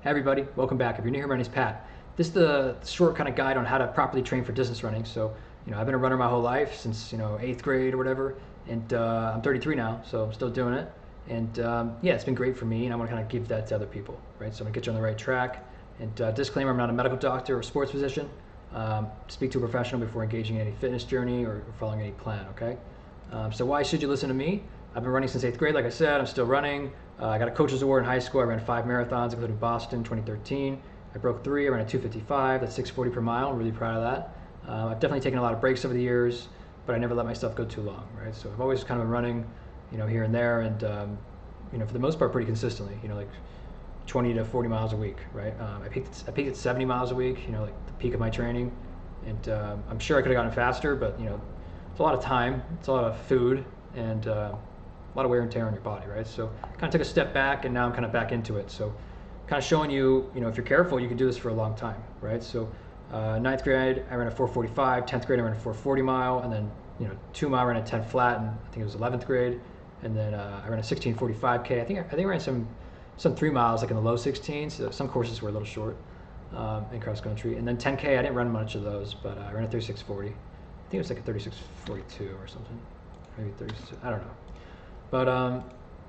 Hey everybody, welcome back. If you're new here, my name's Pat. This is the short kind of guide on how to properly train for distance running. So, I've been a runner my whole life since, 8th grade or whatever, and I'm 33 now, so I'm still doing it. And yeah, it's been great for me, and I want to kind of give that to other people, right? So I'm gonna get you on the right track. And disclaimer, I'm not a medical doctor or sports physician. Speak to a professional before engaging in any fitness journey or following any plan, okay? So why should you listen to me? I've been running since 8th grade, like I said. I'm still running. I got a coach's award in high school. I ran 5 marathons, including Boston 2013. I broke 3. I ran a 2:55. That's 6:40 per mile. I'm really proud of that. I've definitely taken a lot of breaks over the years, but I never let myself go too long, right? So I've always kind of been running, here and there, and for the most part, pretty consistently. Like 20 to 40 miles a week, right? I peaked at 70 miles a week. Like the peak of my training, and I'm sure I could have gotten faster, but it's a lot of time, it's a lot of food, and a lot of wear and tear on your body, right? So kind of took a step back, and now I'm kind of back into it. So kind of showing you, if you're careful, you can do this for a long time, right? So ninth grade, I ran a 4:45. 10th grade, I ran a 4:40 mile, and then 2 mile, I ran a 10 flat, and I think it was 11th grade, and then I ran a 16:45K. I think I ran some 3 miles like in the low 16s. So some courses were a little short in cross country, and then 10K. I didn't run much of those, but I ran a 36:40. I think it was like a 36:42 or something, maybe 36. I don't know. But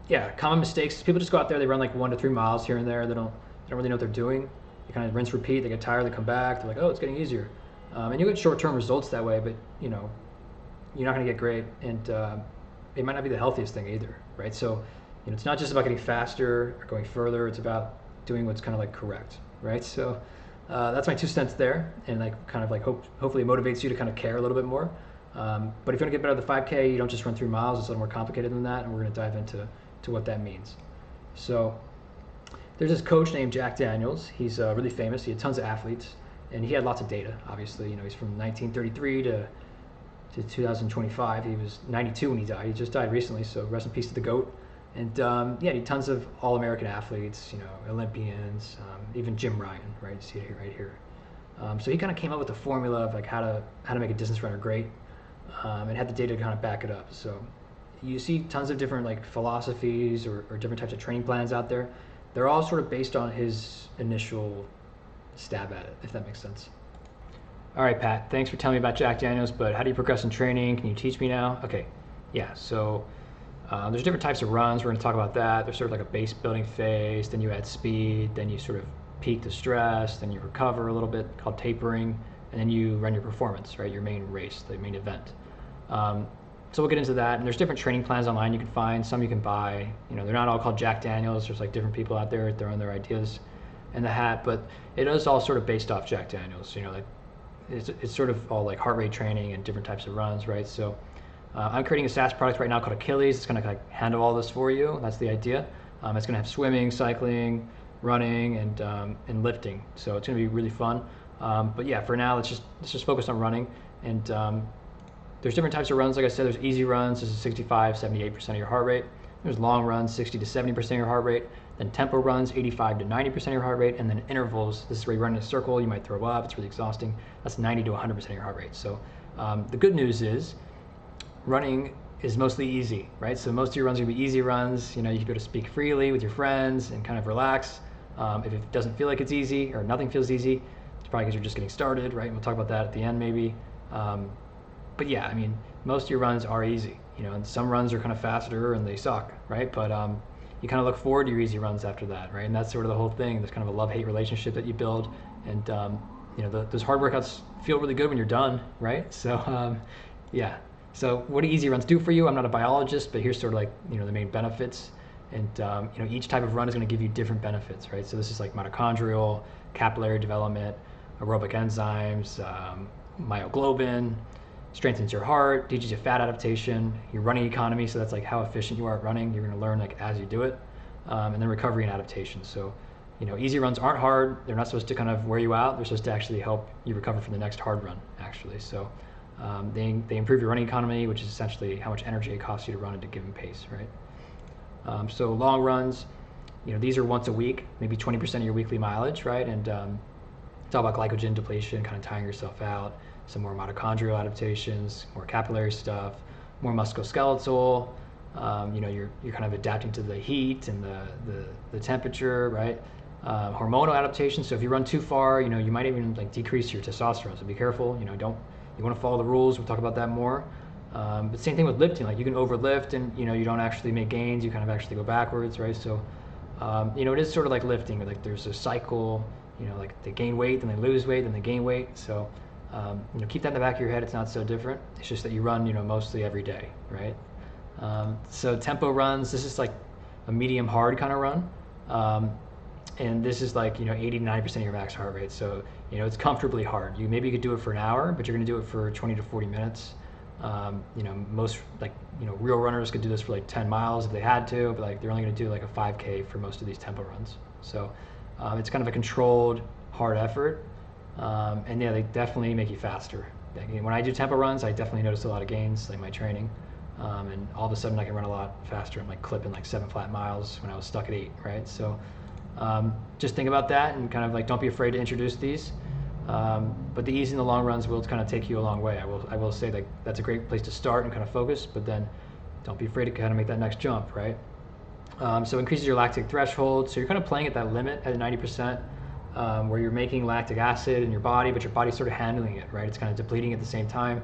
yeah, common mistakes. People just go out there, they run like 1 to 3 miles here and there. They don't really know what they're doing. They kind of rinse, repeat. They get tired, they come back. They're like, oh, it's getting easier. And you get short-term results that way, but you're not going to get great, and it might not be the healthiest thing either, right? So it's not just about getting faster or going further. It's about doing what's kind of like correct, right? So that's my 2 cents there, and like kind of like hopefully it motivates you to kind of care a little bit more. But if you want to get better at the 5K, you don't just run 3 miles. It's a little more complicated than that, and we're going to dive into what that means. So there's this coach named Jack Daniels. He's really famous. He had tons of athletes, and he had lots of data. Obviously, he's from 1933 to 2025. He was 92 when he died. He just died recently, so rest in peace to the GOAT. And yeah, he had tons of all-American athletes, Olympians, even Jim Ryan, right? You see it here, right here. So he kind of came up with a formula of like how to make a distance runner great, and had the data to kind of back it up. So you see tons of different like philosophies or different types of training plans out there. They're all sort of based on his initial stab at it, if that makes sense. All right, Pat, thanks for telling me about Jack Daniels, but how do you progress in training? Can you teach me now? Okay, yeah, so there's different types of runs. We're going to talk about that. There's sort of like a base building phase, then you add speed, then you sort of peak to stress, then you recover a little bit, called tapering, and then you run your performance, right? Your main race, the main event. So we'll get into that, and there's different training plans online you can find. Some you can buy. They're not all called Jack Daniels. There's like different people out there throwing their ideas in the hat, but it is all sort of based off Jack Daniels. Like it's sort of all like heart rate training and different types of runs, right? So I'm creating a SaaS product right now called Achilles. It's going to like handle all this for you. That's the idea. It's going to have swimming, cycling, running, and lifting. So it's going to be really fun. But yeah, for now, let's just focus on running. And there's different types of runs. Like I said, there's easy runs. This is 65, 78% of your heart rate. There's long runs, 60 to 70% of your heart rate. Then tempo runs, 85 to 90% of your heart rate. And then intervals, this is where you run in a circle. You might throw up. It's really exhausting. That's 90 to 100% of your heart rate. So the good news is running is mostly easy, right? So most of your runs are going to be easy runs. You can be able to speak freely with your friends and kind of relax. If it doesn't feel like it's easy or nothing feels easy, it's probably because you're just getting started, right? And we'll talk about that at the end maybe. But yeah, I mean, most of your runs are easy, and some runs are kind of faster and they suck, right? But you kind of look forward to your easy runs after that, right? And that's sort of the whole thing. There's kind of a love-hate relationship that you build, and those hard workouts feel really good when you're done, right? So yeah. So what do easy runs do for you? I'm not a biologist, but here's sort of like the main benefits, and each type of run is going to give you different benefits, right? So this is like mitochondrial, capillary development, aerobic enzymes, myoglobin. Strengthens your heart, teaches you fat adaptation, your running economy, so that's like how efficient you are at running. You're going to learn like as you do it, and then recovery and adaptation. So easy runs aren't hard. They're not supposed to kind of wear you out. They're supposed to actually help you recover from the next hard run, actually. So they improve your running economy, which is essentially how much energy it costs you to run at a given pace, right? So long runs, these are once a week, maybe 20% of your weekly mileage, right? And it's all about glycogen depletion, kind of tiring yourself out. Some more mitochondrial adaptations, more capillary stuff, more musculoskeletal. You're kind of adapting to the heat and the temperature, right? hormonal adaptation. So if you run too far, you might even like decrease your testosterone. So be careful. You want to follow the rules. We'll talk about that more. But same thing with lifting. Like you can overlift and you don't actually make gains. You kind of actually go backwards, right? So it is sort of like lifting. Like there's a cycle. Like they gain weight, then they lose weight, then they gain weight. So keep that in the back of your head. It's not so different. It's just that you run mostly every day, right? So tempo runs. This is like a medium hard kind of run. And this is like 80 to 90% of your max heart rate. So it's comfortably hard. Maybe you could do it for an hour, but you're going to do it for 20 to 40 minutes. Most real runners could do this for like 10 miles if they had to, but like they're only going to do like a 5K for most of these tempo runs. So it's kind of a controlled hard effort. And yeah, they definitely make you faster. When I do tempo runs, I definitely notice a lot of gains, like my training. And all of a sudden I can run a lot faster. I'm like clipping like 7 flat miles when I was stuck at 8, right? So just think about that and kind of like don't be afraid to introduce these. But the easy and the long runs will kind of take you a long way. I will say that that's a great place to start and kind of focus, but then don't be afraid to kind of make that next jump, right? So increases your lactic threshold. So you're kind of playing at that limit at 90%, where you're making lactic acid in your body, but your body's sort of handling it, right? It's kind of depleting at the same time.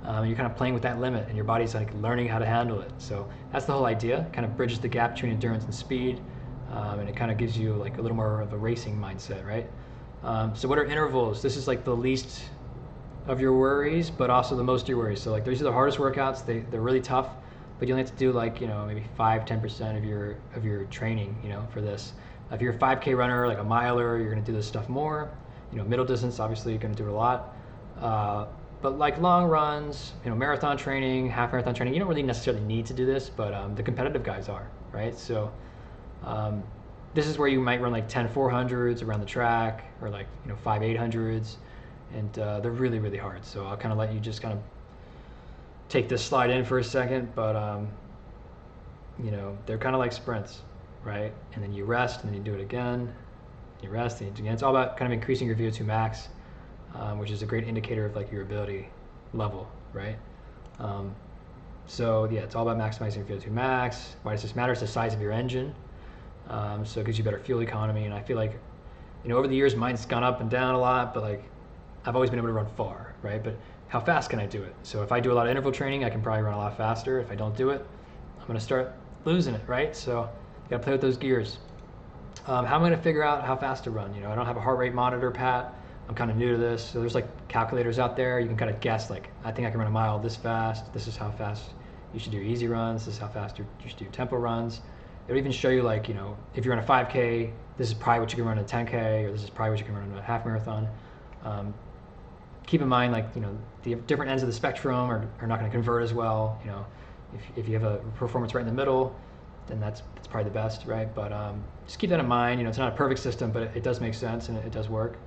You're kind of playing with that limit, and your body's like learning how to handle it. So that's the whole idea. Kind of bridges the gap between endurance and speed, and it kind of gives you like a little more of a racing mindset, right? So what are intervals? This is like the least of your worries, but also the most of your worries. So like these are the hardest workouts. They're really tough, but you only have to do like maybe 5-10% of your training for this. If you're a 5K runner, like a miler, you're going to do this stuff more. Middle distance, obviously you're going to do it a lot. But like long runs, marathon training, half marathon training, you don't really necessarily need to do this, but the competitive guys are, right? So this is where you might run like 10 400s around the track, or like 5 800s, and they're really, really hard. So I'll kind of let you just kind of take this slide in for a second, but they're kind of like sprints, right? And then you rest, and then you do it again. You rest, and you do it again. It's all about kind of increasing your VO2 max, which is a great indicator of like your ability level, right? So yeah, it's all about maximizing your VO2 max. Why does this matter? It's the size of your engine. So it gives you better fuel economy, and I feel like over the years mine's gone up and down a lot, but like I've always been able to run far, right? But how fast can I do it? So if I do a lot of interval training, I can probably run a lot faster. If I don't do it, I'm going to start losing it, right? So you got to play with those gears. How am I going to figure out how fast to run? I don't have a heart rate monitor, Pat. I'm kind of new to this. So there's like calculators out there. You can kind of guess, like, I think I can run a mile this fast. This is how fast you should do easy runs. This is how fast you should do tempo runs. It'll even show you, like, if you're on a 5K, this is probably what you can run in a 10K, or this is probably what you can run in a half marathon. Keep in mind, like, the different ends of the spectrum are not going to convert as well. If you have a performance right in the middle, then that's probably the best, right? But just keep that in mind. It's not a perfect system, but it does make sense and it does work.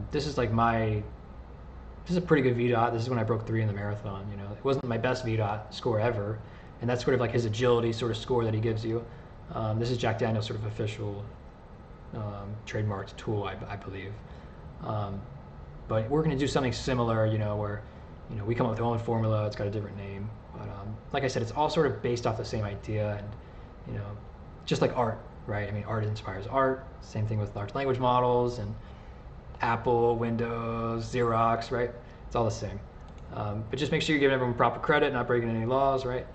This is like this is a pretty good VDOT. This is when I broke 3 in the marathon. It wasn't my best VDOT score ever, and that's sort of like his agility sort of score that he gives you. This is Jack Daniel's sort of official trademarked tool, I believe. But we're going to do something similar, where we come up with our own formula. It's got a different name, but like I said, it's all sort of based off the same idea, and just like art, right? I mean, art inspires art. Same thing with large language models and Apple, Windows, Xerox, right? It's all the same. But just make sure you're giving everyone proper credit, not breaking any laws, right?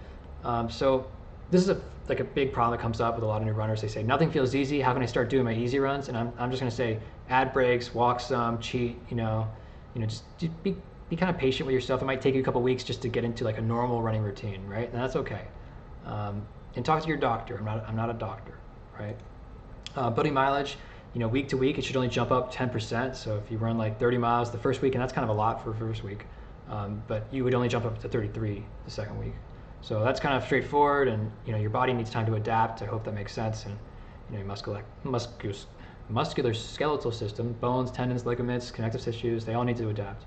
So this is like a big problem that comes up with a lot of new runners. They say, nothing feels easy. How can I start doing my easy runs? And I'm just going to say, add breaks, walk some, cheat, just be kind of patient with yourself. It might take you a couple weeks just to get into like a normal running routine, right? And that's okay. And talk to your doctor. I'm not a doctor, right? Building mileage, week to week, it should only jump up 10%. So if you run like 30 miles the first week, and that's kind of a lot for first week, but you would only jump up to 33 the second week. So that's kind of straightforward, and your body needs time to adapt. I hope that makes sense. And your muscular skeletal system, bones, tendons, ligaments, connective tissues, they all need to adapt.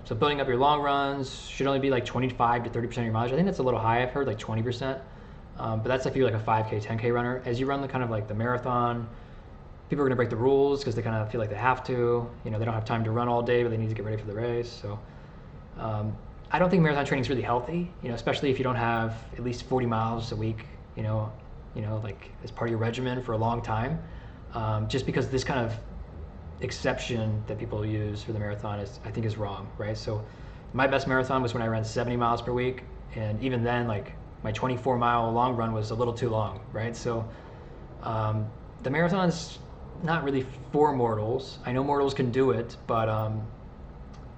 So building up your long runs should only be like 25 to 30% of your mileage. I think that's a little high. I've heard like 20%, but that's if you're like a 5K, 10K runner. As you run the kind of like the marathon, people are going to break the rules because they kind of feel like they have to. They don't have time to run all day, but they need to get ready for the race. So I don't think marathon training is really healthy, especially if you don't have at least 40 miles a week, like as part of your regimen for a long time. just because this kind of exception that people use for the marathon I think is wrong, right? So my best marathon was when I ran 70 miles per week, and even then, like, my 24-mile long run was a little too long, right? So the marathon's not really for mortals. I know mortals can do it, but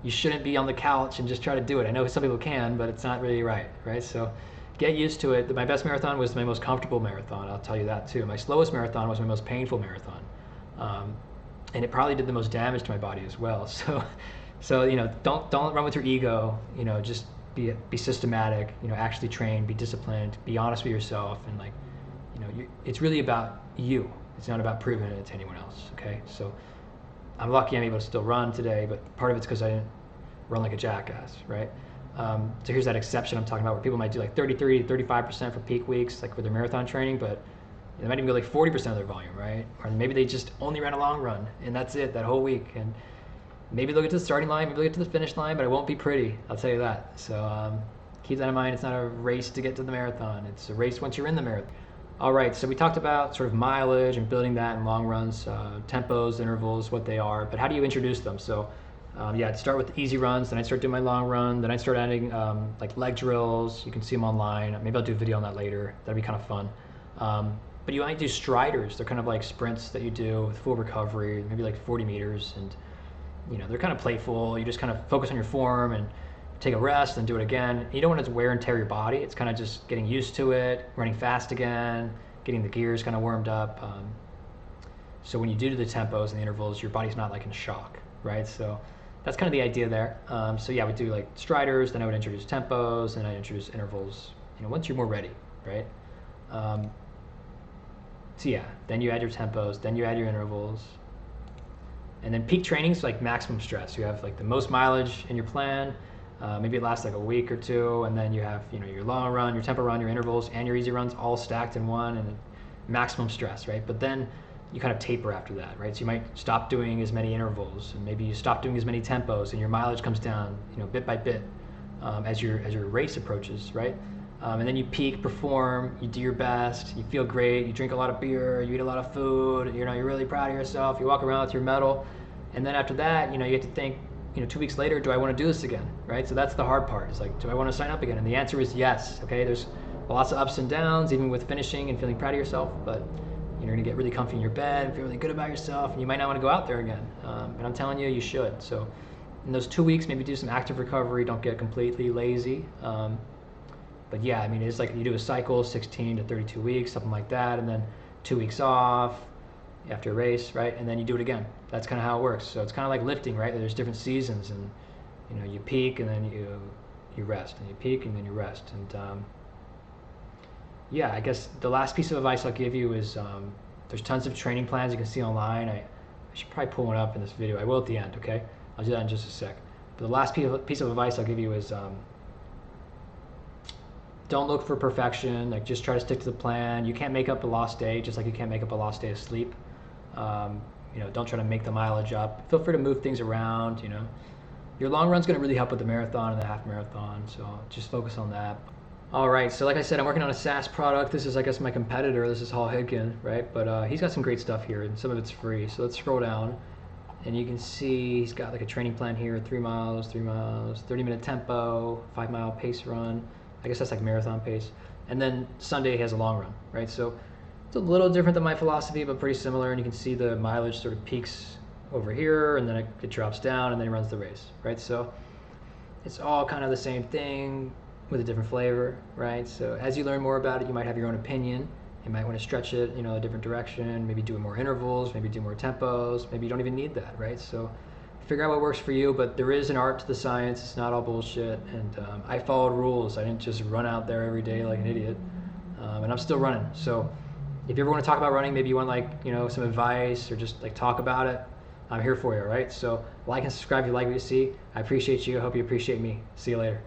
you shouldn't be on the couch and just try to do it. I know some people can, but it's not really right? So get used to it. My best marathon was my most comfortable marathon, I'll tell you that too. My slowest marathon was my most painful marathon. And it probably did the most damage to my body as well. So don't run with your ego. Just be systematic. Actually train, be disciplined, be honest with yourself, and it's really about you. It's not about proving it to anyone else. Okay, so I'm lucky I'm able to still run today, but part of it's because I didn't run like a jackass, right? So here's that exception I'm talking about, where people might do like 33 to 35% for peak weeks, like with their marathon training, but they might even go like 40% of their volume, right? Or maybe they just only ran a long run, and that's it, that whole week. And maybe they'll get to the starting line, maybe they'll get to the finish line, but it won't be pretty, I'll tell you that. So keep that in mind. It's not a race to get to the marathon. It's a race once you're in the marathon. All right, so we talked about sort of mileage and building that in long runs, tempos, intervals, what they are, but how do you introduce them? So I'd start with easy runs, then I'd start doing my long run, then I'd start adding like leg drills. You can see them online. Maybe I'll do a video on that later. That'd be kind of fun. But you might do striders. They're kind of like sprints that you do with full recovery, maybe like 40 meters, and they're kind of playful. You just kind of focus on your form and take a rest and do it again. You don't want it to wear and tear your body. It's kind of just getting used to it, running fast again, getting the gears kind of warmed up. So when you do the tempos and the intervals, your body's not like in shock, right? So that's kind of the idea there. So yeah, we do like striders, then I would introduce tempos, and I introduce intervals, once you're more ready, right? So yeah, then you add your tempos, then you add your intervals. And then peak training's like maximum stress. You have like the most mileage in your plan. Maybe it lasts like a week or two, and then you have your long run, your tempo run, your intervals, and your easy runs all stacked in one, and maximum stress, right? But then you kind of taper after that, right? So you might stop doing as many intervals, and maybe you stop doing as many tempos, and your mileage comes down, bit by bit, as your race approaches, right? And then you peak, perform, you do your best, you feel great, you drink a lot of beer, you eat a lot of food, you're really proud of yourself, you walk around with your medal, and then after that, you have to think, 2 weeks later, do I want to do this again, right? So that's the hard part. It's like, do I want to sign up again? And the answer is yes. Okay, there's lots of ups and downs, even with finishing and feeling proud of yourself, but you're going to get really comfy in your bed, feel really good about yourself, and you might not want to go out there again. And I'm telling you, you should. So in those 2 weeks, maybe do some active recovery. Don't get completely lazy. But yeah, it's like you do a cycle, 16 to 32 weeks, something like that, and then 2 weeks off after a race, right? And then you do it again. That's kind of how it works. So it's kind of like lifting, right? There's different seasons, and you peak and then you rest, and you peak and then you rest. And yeah, I guess the last piece of advice I'll give you is there's tons of training plans you can see online. I should probably pull one up in this video. I will at the end, okay? I'll do that in just a sec. But the last piece of advice I'll give you is don't look for perfection. Like, just try to stick to the plan. You can't make up a lost day, just like you can't make up a lost day of sleep. Don't try to make the mileage up. Feel free to move things around. Your long run's going to really help with the marathon and the half marathon, so just focus on that. All right, so like I said, I'm working on a SaaS product. This is, I guess, my competitor. This is Hall Hidkin, right? But he's got some great stuff here, and some of it's free. So let's scroll down, and you can see he's got like a training plan here: 3 miles, 30-minute tempo, 5-mile pace run. I guess that's like marathon pace. And then Sunday he has a long run, right? So it's a little different than my philosophy, but pretty similar. And you can see the mileage sort of peaks over here, and then it drops down, and then he runs the race, right? So it's all kind of the same thing with a different flavor, right? So as you learn more about it, you might have your own opinion. You might want to stretch it, a different direction, maybe do more intervals, maybe do more tempos, maybe you don't even need that, right? So figure out what works for you, but there is an art to the science. It's not all bullshit. And I followed rules. I didn't just run out there every day like an idiot. And I'm still running. So if you ever want to talk about running, maybe you want some advice or just like talk about it, I'm here for you, right? So like and subscribe if you like what you see. I appreciate you. I hope you appreciate me. See you later.